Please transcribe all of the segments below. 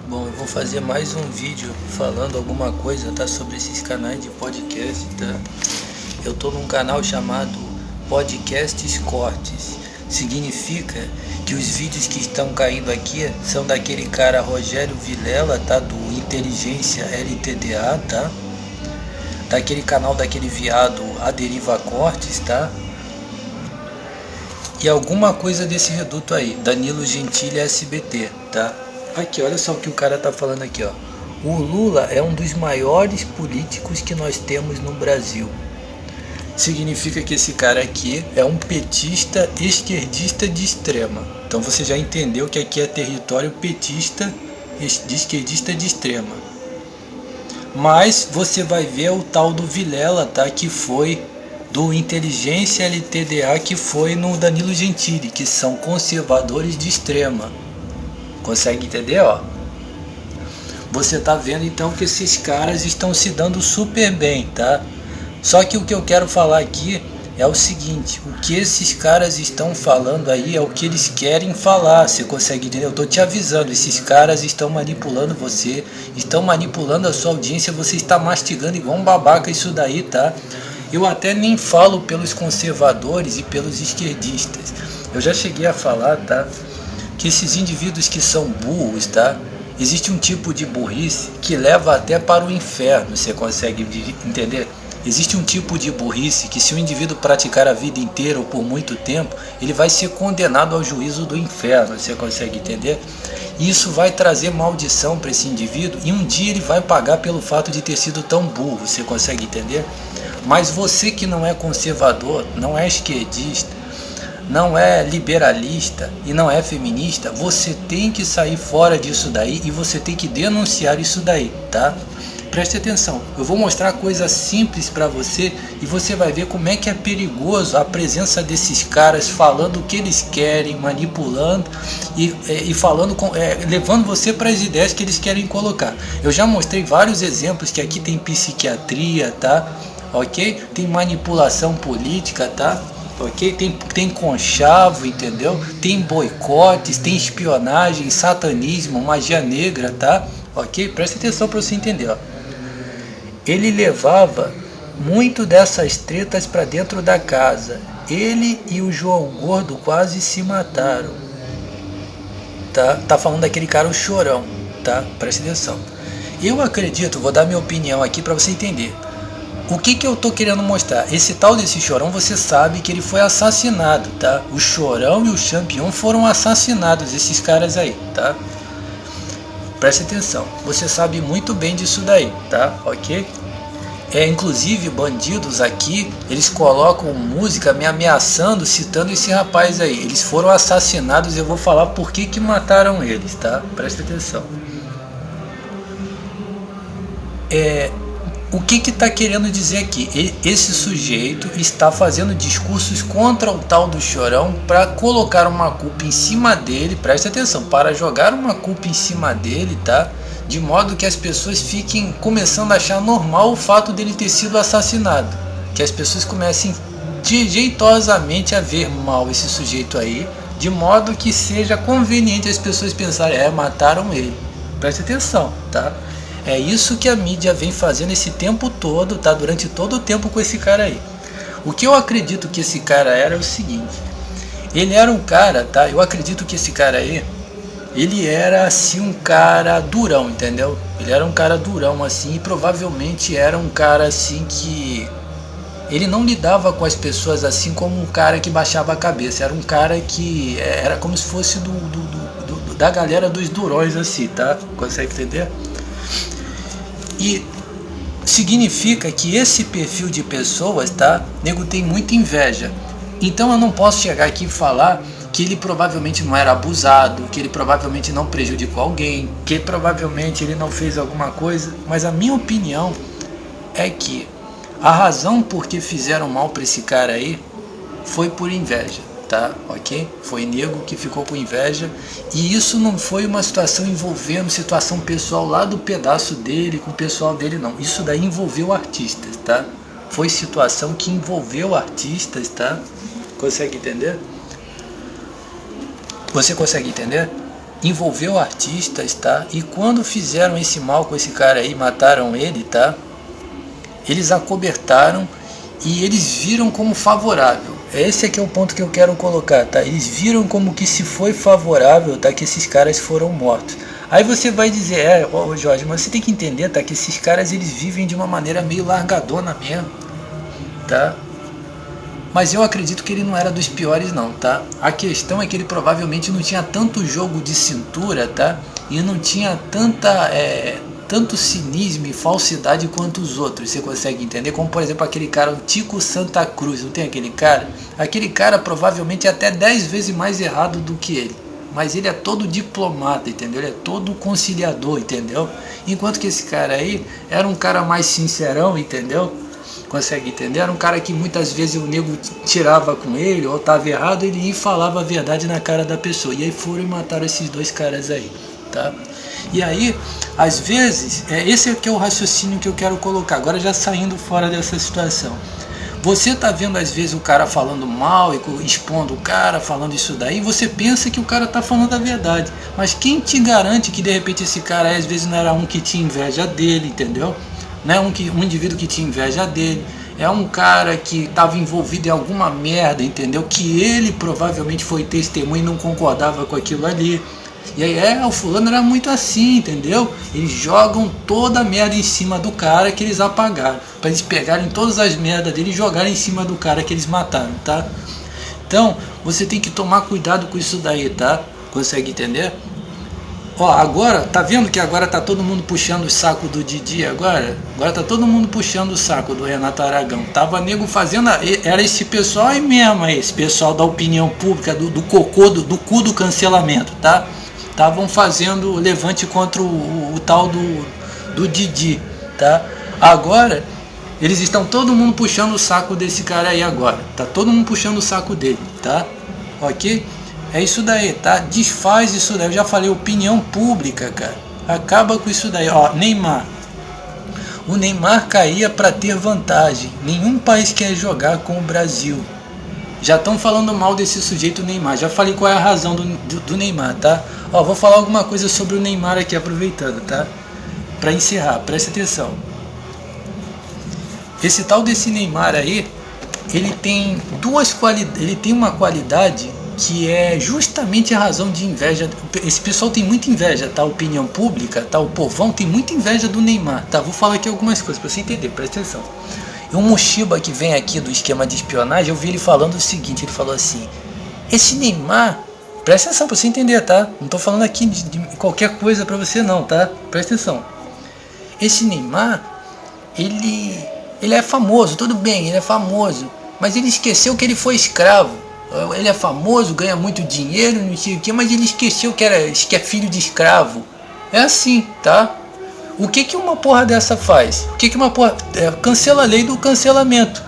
Bom, eu vou fazer mais um vídeo falando alguma coisa, tá, sobre esses canais de podcast, tá? Eu tô num canal chamado Podcasts Cortes. Significa que os vídeos que estão caindo aqui são daquele cara Rogério Vilela, tá? Do Inteligência LTDA, tá? Daquele canal daquele viado A Deriva Cortes, tá? E alguma coisa desse reduto aí, Danilo Gentili SBT, tá? Aqui, olha só o que o cara tá falando aqui, ó. O Lula é um dos maiores políticos que nós temos no Brasil. Significa que esse cara aqui é um petista esquerdista de extrema. Então você já entendeu que aqui é território petista de esquerdista de extrema. Mas você vai ver o tal do Vilela, tá? Que foi do Inteligência LTDA, que foi no Danilo Gentili, que são conservadores de extrema. Consegue entender, ó? Você tá vendo então que esses caras estão se dando super bem, tá? Só que o que eu quero falar aqui é o seguinte: o que esses caras estão falando aí é o que eles querem falar. Você consegue entender? Eu tô te avisando, esses caras estão manipulando você, estão manipulando a sua audiência, você está mastigando igual um babaca isso daí, tá? Eu até nem falo pelos conservadores e pelos esquerdistas. Eu já cheguei a falar, tá? Que esses indivíduos que são burros, tá? Existe um tipo de burrice que leva até para o inferno, você consegue entender? Existe um tipo de burrice que, se o indivíduo praticar a vida inteira ou por muito tempo, ele vai ser condenado ao juízo do inferno, você consegue entender? E isso vai trazer maldição para esse indivíduo e um dia ele vai pagar pelo fato de ter sido tão burro, você consegue entender? Mas você que não é conservador, não é esquerdista, não é liberalista e não é feminista, você tem que sair fora disso daí e você tem que denunciar isso daí, tá? Preste atenção, eu vou mostrar coisas simples para você e você vai ver como é que é perigoso a presença desses caras falando o que eles querem, manipulando e falando, levando você para as ideias que eles querem colocar. Eu já mostrei vários exemplos que aqui tem psiquiatria, tá? Ok? Tem manipulação política, tá? Ok? Tem conchavo, entendeu? Tem boicotes, tem espionagem, satanismo, magia negra, tá? Ok? Presta atenção para você entender, ó. Ele levava muito dessas tretas para dentro da casa. Ele e o João Gordo quase se mataram. Tá falando daquele cara, o Chorão, tá? Presta atenção. Eu acredito, vou dar minha opinião aqui para você entender. O que eu tô querendo mostrar? Esse tal desse Chorão, você sabe que ele foi assassinado, tá? O Chorão e o Champion foram assassinados, esses caras aí, tá? Preste atenção, você sabe muito bem disso daí, tá? Ok? Inclusive, bandidos aqui, eles colocam música me ameaçando, citando esse rapaz aí. Eles foram assassinados e eu vou falar por que mataram eles, tá? Preste atenção. O que está querendo dizer aqui? Esse sujeito está fazendo discursos contra o tal do Chorão para colocar uma culpa em cima dele, preste atenção, para jogar uma culpa em cima dele, tá? De modo que as pessoas fiquem começando a achar normal o fato dele ter sido assassinado. Que as pessoas comecem jeitosamente a ver mal esse sujeito aí, de modo que seja conveniente as pessoas pensarem, mataram ele. Preste atenção, tá? É isso que a mídia vem fazendo esse tempo todo, tá? Durante todo o tempo com esse cara aí. O que eu acredito que esse cara era é o seguinte. Ele era um cara, tá? Eu acredito que esse cara aí, ele era assim um cara durão, entendeu? Ele era um cara durão assim e provavelmente era um cara assim que... Ele não lidava com as pessoas assim como um cara que baixava a cabeça. Era um cara que era como se fosse da galera dos durões assim, tá? Consegue entender? E significa que esse perfil de pessoas, tá? Nego tem muita inveja. Então eu não posso chegar aqui e falar que ele provavelmente não era abusado, que ele provavelmente não prejudicou alguém, que provavelmente ele não fez alguma coisa. Mas a minha opinião é que a razão por que fizeram mal para esse cara aí foi por inveja. Tá, ok? Foi nego que ficou com inveja e isso não foi uma situação envolvendo situação pessoal lá do pedaço dele com o pessoal dele, não. Isso daí envolveu artistas, tá? Foi situação que envolveu artistas, tá? Consegue entender? Você consegue entender? envolveu artistas, tá? E quando fizeram esse mal com esse cara aí, mataram ele, tá? Eles acobertaram e eles viram como favorável. Esse aqui é o ponto que eu quero colocar, tá? Eles viram como que se foi favorável, tá? Que esses caras foram mortos. Aí você vai dizer, Jorge, mas você tem que entender, tá? Que esses caras, eles vivem de uma maneira meio largadona mesmo, tá? Mas eu acredito que ele não era dos piores não, tá? A questão é que ele provavelmente não tinha tanto jogo de cintura, tá? E não tinha tanto cinismo e falsidade quanto os outros, você consegue entender? Como por exemplo aquele cara, o Tico Santa Cruz, não tem aquele cara? Aquele cara provavelmente é até 10 vezes mais errado do que ele. Mas ele é todo diplomata, entendeu? Ele é todo conciliador, entendeu? Enquanto que esse cara aí era um cara mais sincerão, entendeu? Consegue entender? Era um cara que muitas vezes o nego tirava com ele, ou estava errado, ele ia e falava a verdade na cara da pessoa. E aí foram e mataram esses dois caras aí, tá? E aí, às vezes, esse aqui é o raciocínio que eu quero colocar, agora já saindo fora dessa situação. Você tá vendo às vezes o cara falando mal e expondo o cara, falando isso daí, você pensa que o cara tá falando a verdade. Mas quem te garante que de repente esse cara às vezes não era um que tinha inveja dele, entendeu? Não é um indivíduo que tinha inveja dele, é um cara que estava envolvido em alguma merda, entendeu? Que ele provavelmente foi testemunha e não concordava com aquilo ali. E aí, o fulano era muito assim, entendeu? Eles jogam toda a merda em cima do cara que eles apagaram, para eles pegarem todas as merdas dele e jogarem em cima do cara que eles mataram, tá? Então, você tem que tomar cuidado com isso daí, tá? Consegue entender? Ó, agora, tá vendo que agora tá todo mundo puxando o saco do Didi agora? Agora tá todo mundo puxando o saco do Renato Aragão. Tava nego fazendo, era esse pessoal aí mesmo, esse pessoal da opinião pública, do cocô, do cu do cancelamento, tá? Estavam fazendo levante contra o tal do Didi, tá? Agora, eles estão todo mundo puxando o saco desse cara aí agora. Tá todo mundo puxando o saco dele, tá? Ok? É isso daí, tá? Desfaz isso daí. Eu já falei, opinião pública, cara. Acaba com isso daí. Ó, Neymar. O Neymar caía para ter vantagem. Nenhum país quer jogar com o Brasil. Já estão falando mal desse sujeito Neymar. Já falei qual é a razão do Neymar, tá? Ó, vou falar alguma coisa sobre o Neymar aqui, aproveitando, tá? Para encerrar, presta atenção. Esse tal desse Neymar aí, ele tem ele tem uma qualidade que é justamente a razão de inveja. Esse pessoal tem muita inveja, tá? A opinião pública, tá? O povão tem muita inveja do Neymar, tá? Vou falar aqui algumas coisas para você entender, presta atenção. E um Mushiba que vem aqui do esquema de espionagem, eu vi ele falando o seguinte, ele falou assim, esse Neymar, presta atenção para você entender, tá? Não tô falando aqui de qualquer coisa para você não, tá? Presta atenção. Esse Neymar, ele é famoso, tudo bem, ele é famoso, mas ele esqueceu que ele foi escravo. Ele é famoso, ganha muito dinheiro, não sei o que, mas ele esqueceu que é filho de escravo. É assim, tá? O que uma porra dessa faz? O que uma porra... cancela a lei do cancelamento.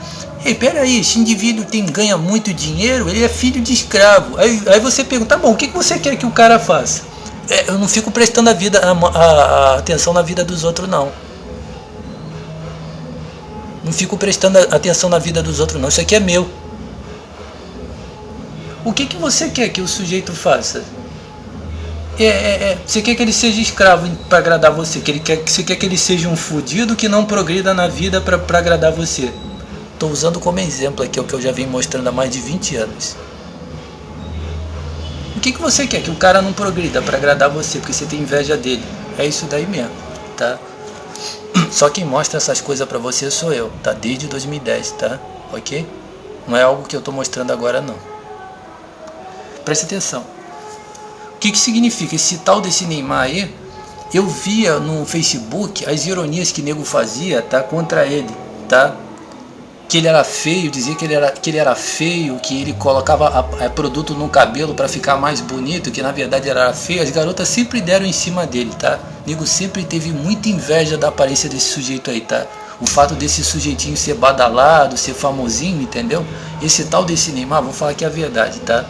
Ei, peraí, esse indivíduo ganha muito dinheiro, ele é filho de escravo. Aí você pergunta, tá bom, o que você quer que o cara faça? Eu não fico prestando a atenção na vida dos outros, não. Não fico prestando atenção na vida dos outros, não. Isso aqui é meu. O que você quer que o sujeito faça? Você quer que ele seja escravo para agradar você? Você quer que ele seja um fudido que não progrida na vida para agradar você? Estou usando como exemplo aqui o que eu já venho mostrando há mais de 20 anos. O que você quer? Que o cara não progrida para agradar você, porque você tem inveja dele. É isso daí mesmo, tá? Só quem mostra essas coisas para você sou eu, tá? Desde 2010, tá? Ok? Não é algo que eu estou mostrando agora, não. Presta atenção. O que significa esse tal desse Neymar aí? Eu via no Facebook as ironias que o nego fazia, tá, contra ele, tá? Que ele era feio, dizia que ele era feio, que ele colocava produto no cabelo para ficar mais bonito, que na verdade ele era feio. As garotas sempre deram em cima dele, tá? O nego sempre teve muita inveja da aparência desse sujeito aí, tá? O fato desse sujeitinho ser badalado, ser famosinho, entendeu? Esse tal desse Neymar, vou falar aqui a verdade, tá?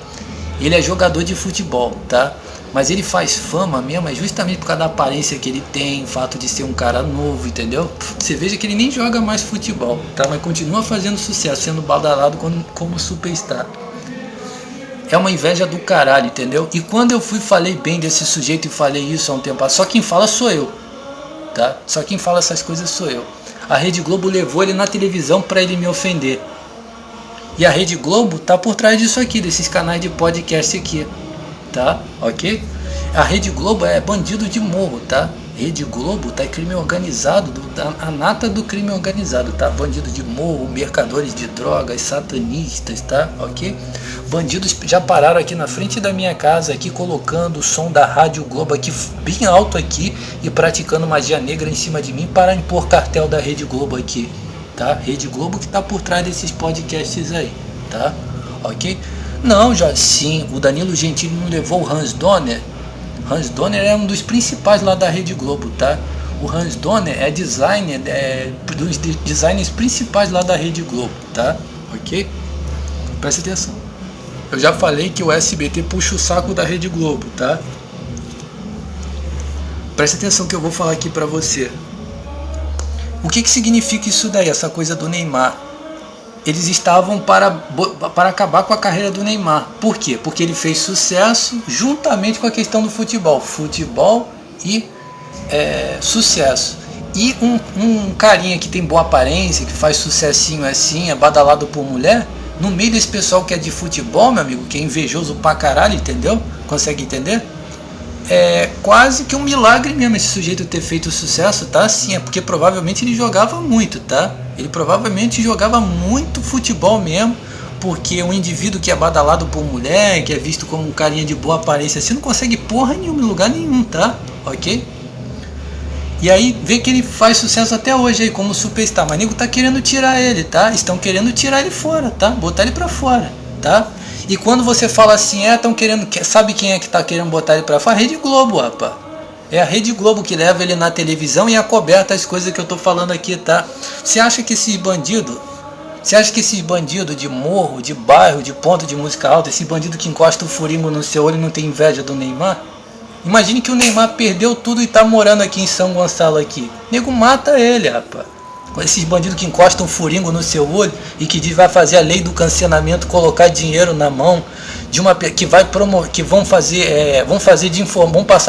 Ele é jogador de futebol, tá? Mas ele faz fama mesmo, justamente por causa da aparência que ele tem, o fato de ser um cara novo, entendeu? Você veja que ele nem joga mais futebol, tá? Mas continua fazendo sucesso, sendo badalado como superstar. É uma inveja do caralho, entendeu? E quando eu falei bem desse sujeito e falei isso há um tempo, só quem fala sou eu, tá? Só quem fala essas coisas sou eu. A Rede Globo levou ele na televisão pra ele me ofender. E a Rede Globo tá por trás disso aqui, desses canais de podcast aqui, tá? Ok? A Rede Globo é bandido de morro, tá? Rede Globo tá crime organizado, a nata do crime organizado, tá? Bandido de morro, mercadores de drogas, satanistas, tá? Ok? Bandidos já pararam aqui na frente da minha casa, aqui colocando o som da Rádio Globo aqui bem alto aqui e praticando magia negra em cima de mim para impor cartel da Rede Globo aqui, tá? Rede Globo que tá por trás desses podcasts aí, tá? Ok? Não, Jorge, sim, o Danilo Gentili não levou o Hans Donner. Hans Donner é um dos principais lá da Rede Globo, tá? O Hans Donner é designer, dos designers principais lá da Rede Globo, tá? Ok? Presta atenção. Eu já falei que o SBT puxa o saco da Rede Globo, tá? Presta atenção que eu vou falar aqui pra você. O que significa isso daí, essa coisa do Neymar? Eles estavam para acabar com a carreira do Neymar. Por quê? Porque ele fez sucesso juntamente com a questão do futebol. Futebol e sucesso. E um carinha que tem boa aparência, que faz sucessinho assim, é badalado por mulher, no meio desse pessoal que é de futebol, meu amigo, que é invejoso pra caralho, entendeu? Consegue entender? É quase que um milagre mesmo esse sujeito ter feito sucesso, tá? Sim, é porque provavelmente ele jogava muito, tá? Ele provavelmente jogava muito futebol mesmo, porque um indivíduo que é badalado por mulher, que é visto como um carinha de boa aparência assim, não consegue porra nenhuma em lugar nenhum, tá? Ok? E aí vê que ele faz sucesso até hoje aí como superstar, mas nego tá querendo tirar ele, tá? Estão querendo tirar ele fora, tá? Botar ele pra fora, tá? E quando você fala assim, estão querendo, sabe quem é que tá querendo botar ele pra fora? A Rede Globo, rapaz. É a Rede Globo que leva ele na televisão e acoberta as coisas que eu tô falando aqui, tá? Você acha que esses bandidos de morro, de bairro, de ponto de música alta, esse bandido que encosta o furingo no seu olho não tem inveja do Neymar? Imagine que o Neymar perdeu tudo e tá morando aqui em São Gonçalo aqui. Nego mata ele, rapaz. Esses bandidos que encostam furingo no seu olho e que diz vai fazer a lei do cancelamento, colocar dinheiro na mão de uma que vai promover, que vão passar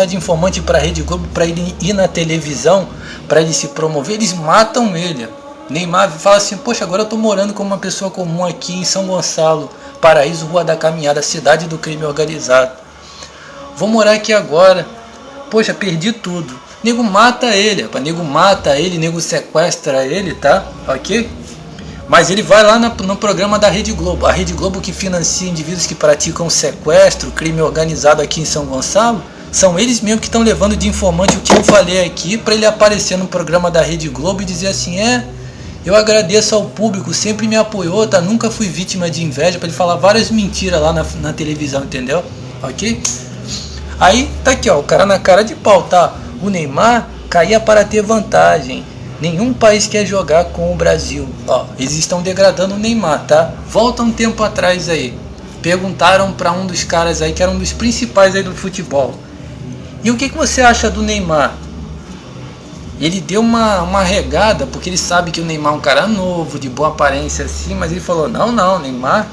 de informante para a Rede Globo para ele ir na televisão, para ele se promover, eles matam ele. Neymar fala assim, poxa, agora eu tô morando como uma pessoa comum aqui em São Gonçalo, Paraíso, Rua da Caminhada, cidade do crime organizado. Vou morar aqui agora. Poxa, perdi tudo. Nego mata ele, rapaz. Nego sequestra ele, tá? Ok? Mas ele vai lá no programa da Rede Globo. A Rede Globo que financia indivíduos que praticam sequestro, crime organizado aqui em São Gonçalo. São eles mesmos que estão levando de informante o que eu falei aqui para ele aparecer no programa da Rede Globo e dizer assim, eu agradeço ao público, sempre me apoiou, tá? Nunca fui vítima de inveja, para ele falar várias mentiras lá na televisão, entendeu? Ok? Aí tá aqui, ó, o cara na cara de pau, tá? O Neymar caía para ter vantagem. Nenhum país quer jogar com o Brasil. Ó, eles estão degradando o Neymar, tá? Volta um tempo atrás aí. Perguntaram para um dos caras aí que era um dos principais aí do futebol. E o que você acha do Neymar? Ele deu uma regada, porque ele sabe que o Neymar é um cara novo, de boa aparência assim, mas ele falou, não, Neymar.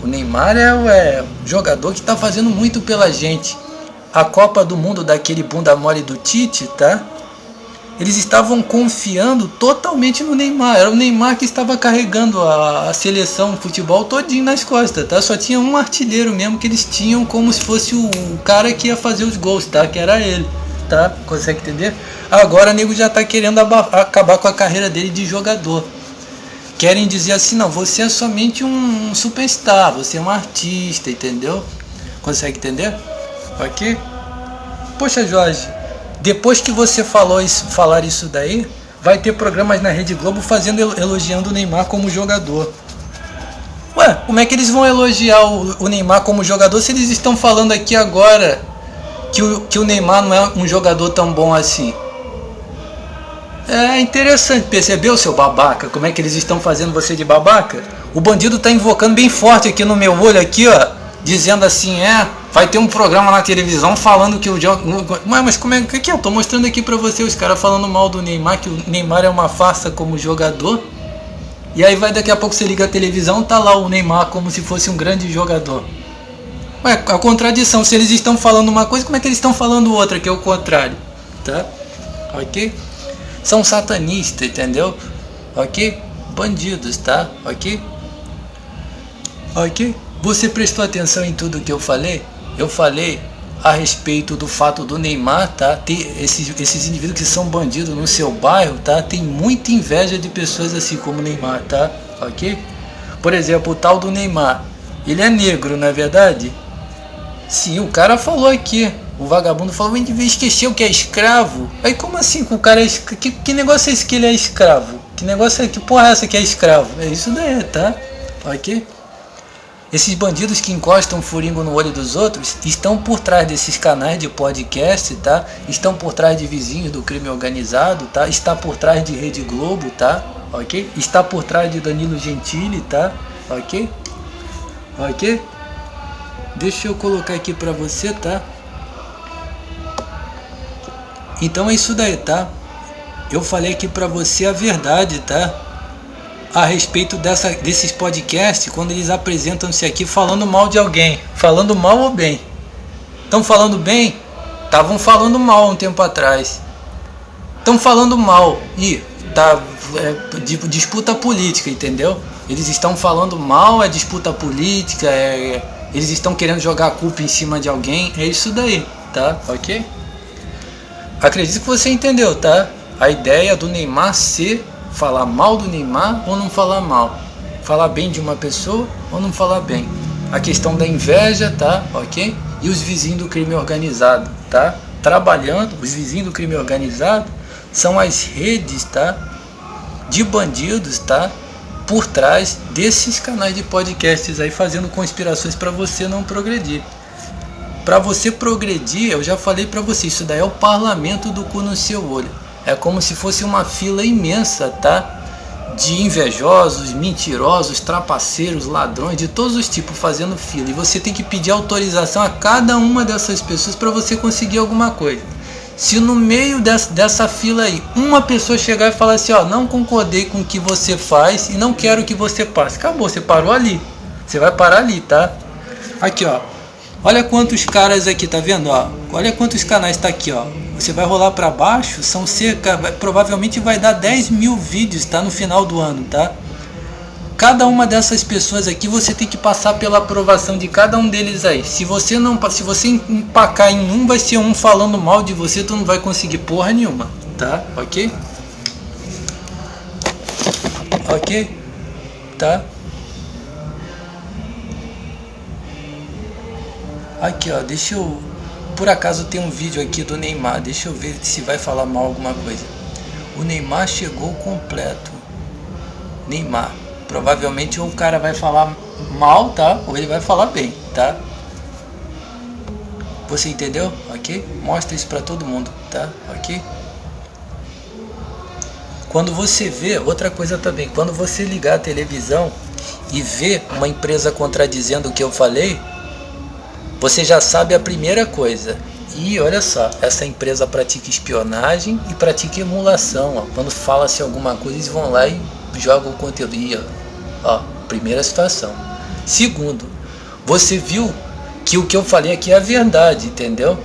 O Neymar é o jogador que tá fazendo muito pela gente. A Copa do Mundo daquele bunda mole do Tite, tá? Eles estavam confiando totalmente no Neymar. Era o Neymar que estava carregando a seleção de futebol todinho nas costas, tá? Só tinha um artilheiro mesmo que eles tinham como se fosse o cara que ia fazer os gols, tá? Que era ele, tá? Consegue entender? Agora o nego já tá querendo acabar com a carreira dele de jogador. Querem dizer assim, não, você é somente um superstar, você é um artista, entendeu? Consegue entender? Ok? Poxa, Jorge, depois que você falar isso daí, vai ter programas na Rede Globo elogiando o Neymar como jogador. Ué, como é que eles vão elogiar o Neymar como jogador se eles estão falando aqui agora que o Neymar não é um jogador tão bom assim? É interessante, percebeu, seu babaca? Como é que eles estão fazendo você de babaca? O bandido tá invocando bem forte aqui no meu olho, aqui, ó, dizendo assim, vai ter um programa na televisão falando que o jogo... Mas como é que é? Eu tô mostrando aqui pra você os caras falando mal do Neymar, que o Neymar é uma farsa como jogador. E aí daqui a pouco você liga a televisão, tá lá o Neymar como se fosse um grande jogador. Ué, a contradição, se eles estão falando uma coisa, como é que eles estão falando outra, que é o contrário, tá? Ok? São satanistas, entendeu? Ok? Bandidos, tá? Ok? Ok? Você prestou atenção em tudo que eu falei? Eu falei a respeito do fato do Neymar, tá? Ter esses indivíduos que são bandidos no seu bairro, tá? Tem muita inveja de pessoas assim como o Neymar, tá? Ok? Por exemplo, o tal do Neymar, ele é negro, não é verdade? Sim, o cara falou aqui, o vagabundo falou, esqueceu que é escravo. Aí como assim que o cara é escravo? Que negócio é esse que ele é escravo? Que negócio é, que porra é essa que é escravo? É isso daí, tá? Ok? Esses bandidos que encostam furingo no olho dos outros estão por trás desses canais de podcast, tá? Estão por trás de vizinhos do crime organizado, tá? Está por trás de Rede Globo, tá? Ok? Está por trás de Danilo Gentili, tá? Ok? Ok? Deixa eu colocar aqui pra você, tá? Então é isso daí, tá? Eu falei aqui pra você a verdade, tá? A respeito desses podcasts, quando eles apresentam-se aqui falando mal de alguém, falando mal ou bem. Estão falando bem? Estavam falando mal um tempo atrás. Estão falando mal e tá disputa política, entendeu? Eles estão falando mal, é disputa política, eles estão querendo jogar a culpa em cima de alguém, é isso daí, tá? Ok? Acredito que você entendeu, tá? A ideia do Neymar ser falar mal do Neymar ou não falar mal, falar bem de uma pessoa ou não falar bem, a questão da inveja, tá? Ok? E os vizinhos do crime organizado, tá? Trabalhando, os vizinhos do crime organizado são as redes, tá? De bandidos, tá? Por trás desses canais de podcasts aí, fazendo conspirações para você não progredir. Para você progredir, eu já falei para você, isso daí é o parlamento do cu no seu olho. É como se fosse uma fila imensa, tá? De invejosos, mentirosos, trapaceiros, ladrões, de todos os tipos fazendo fila. E você tem que pedir autorização a cada uma dessas pessoas para você conseguir alguma coisa. Se no meio dessa fila aí, uma pessoa chegar e falar assim, ó, não concordei com o que você faz e não quero que você passe. Acabou, você parou ali. Você vai parar ali, tá? Aqui, ó. Olha quantos caras aqui, tá vendo, ó? Olha quantos canais tá aqui, ó. Você vai rolar para baixo, são provavelmente vai dar 10 mil vídeos, tá? No final do ano, tá? Cada uma dessas pessoas aqui, você tem que passar pela aprovação de cada um deles aí. Se você empacar em um, vai ser um falando mal de você, tu não vai conseguir porra nenhuma, tá? Ok? Ok? Tá? Aqui, ó, deixa eu... Por acaso tem um vídeo aqui do Neymar, deixa eu ver se vai falar mal alguma coisa. O Neymar chegou completo. Neymar. Provavelmente ou o cara vai falar mal, tá? Ou ele vai falar bem, tá? Você entendeu? Ok? Mostra isso pra todo mundo, tá? Ok? Quando você vê, outra coisa também, quando você ligar a televisão e ver uma empresa contradizendo o que eu falei, você já sabe a primeira coisa. E olha só, essa empresa pratica espionagem e pratica emulação. Ó. Quando fala-se alguma coisa, eles vão lá e jogam o conteúdo. E, ó, primeira situação. Segundo, você viu que o que eu falei aqui é a verdade, entendeu?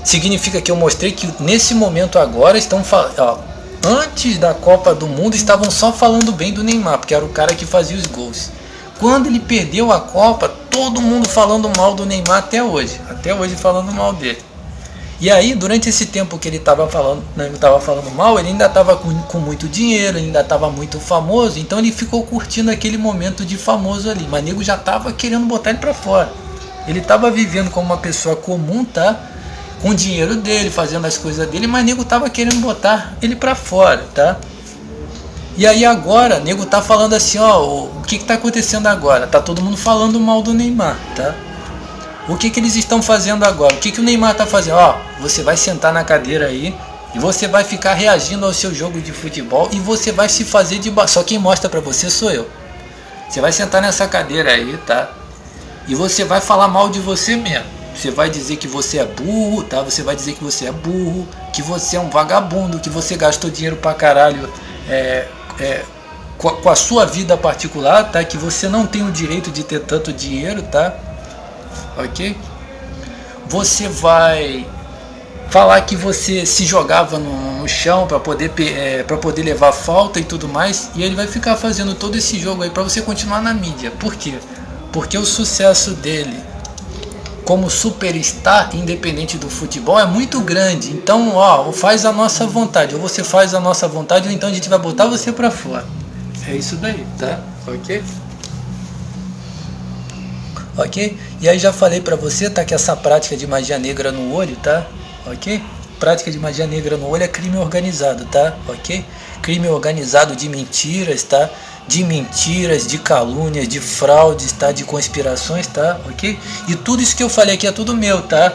Significa que eu mostrei que nesse momento agora estão falando... Antes da Copa do Mundo estavam só falando bem do Neymar, porque era o cara que fazia os gols. Quando ele perdeu a Copa, todo mundo falando mal do Neymar até hoje falando mal dele. E aí, durante esse tempo que ele estava falando mal, ele ainda estava com muito dinheiro, ele ainda estava muito famoso, então ele ficou curtindo aquele momento de famoso ali. Mas o nego já estava querendo botar ele para fora. Ele estava vivendo como uma pessoa comum, tá? Com o dinheiro dele, fazendo as coisas dele, mas o nego estava querendo botar ele para fora, tá? E aí agora, o nego tá falando assim, ó, o que tá acontecendo agora? Tá todo mundo falando mal do Neymar, tá? O que eles estão fazendo agora? O que o Neymar tá fazendo? Ó, você vai sentar na cadeira aí e você vai ficar reagindo ao seu jogo de futebol e você vai se fazer de... Só quem mostra pra você sou eu. Você vai sentar nessa cadeira aí, tá? E você vai falar mal de você mesmo. Você vai dizer que você é burro, tá? Você vai dizer que você é burro, que você é um vagabundo, que você gastou dinheiro pra caralho com a sua vida particular, tá? Que você não tem o direito de ter tanto dinheiro, tá? ok? Você vai falar que você se jogava no chão para poder levar falta e tudo mais, e ele vai ficar fazendo todo esse jogo aí para você continuar na mídia. Por quê? Porque o sucesso dele como superstar, independente do futebol, é muito grande. Então, ó, faz a nossa vontade, ou você faz a nossa vontade, ou então a gente vai botar você pra fora. É isso daí, tá? Ok? Ok? E aí já falei pra você, tá, que essa prática de magia negra no olho, tá? Ok? Prática de magia negra no olho é crime organizado, tá? Ok? Crime organizado de mentiras, tá? De mentiras, de calúnias, de fraudes, tá? De conspirações, tá? Ok? E tudo isso que eu falei aqui é tudo meu, tá?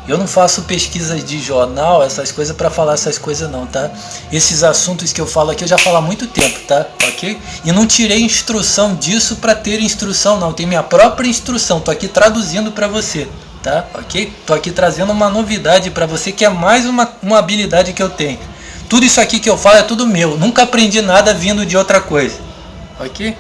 Eu não faço pesquisas de jornal, essas coisas para falar essas coisas não, tá? Esses assuntos que eu falo aqui eu já falo há muito tempo, tá? Ok? E não tirei instrução disso para ter instrução, não. Tem minha própria instrução. Tô aqui traduzindo para você, tá? Ok? Tô aqui trazendo uma novidade para você que é mais uma habilidade que eu tenho. Tudo isso aqui que eu falo é tudo meu. Nunca aprendi nada vindo de outra coisa. Ok?